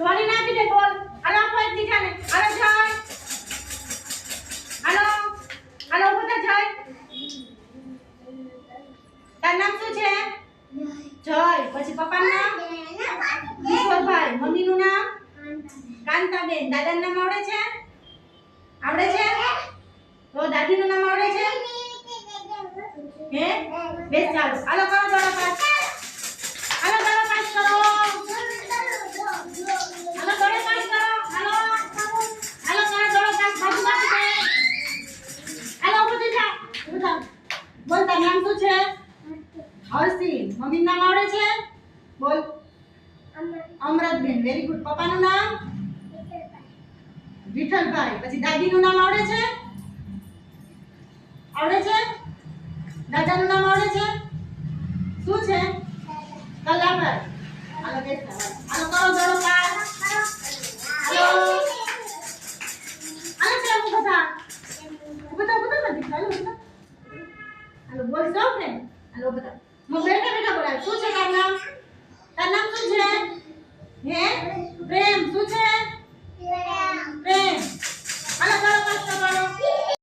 Sorry ના આપી દે બોલ. હાલો આપો એકબીજાને. હાલો જય. હાલો હાલો બધા જય. તારું નામ શું છે? જય. પછી પપ્પાનું નામ? કિશોરભાઈ. મમ્મીનું નામ? કાંતાબેન. દાદાનું નામ આવડે છે? આવડે છે? તો દાદીનું નામ આવડે છે? હે? બેસ ચાલો. હાલો કરો દોડો પાસ. હાલો દોડો પાસ કરો. હાલો દોડો પાસ કરો. હાલો હાલો કરો દોડો પાસ. બાજુ બાજુ છે. હાલો ઉભો થઈ જા. ઉભો થા. બોલ તારું નામ શું છે? હર્ષિલ. મમ્મીનું નામ આવડે છે? બોલ. અમરતબેન. Very good. પપ્પાનું નામ? વિઠ્ઠલભાઈ. પછી દાદીનું નામ આવડે છે? આવડે છે? દાદાનું નામ આવડે છે? શું છે? કલાભાઈ. હાલો બેસતા. હાલો કરો દોડો પાસ. હાલો હાલો કેમ બધા બધા બધા નથી. હાલો બધા. હાલો બોલ સૌ ફ્રેન્ડ. હાલો બધા. હું બેઠા બેઠા બોલાવ. શું છે તારું નામ? તારું નામ શું છે? હે? પ્રેમ. શું છે? પ્રેમ. હાલો કરો પાસ કરો.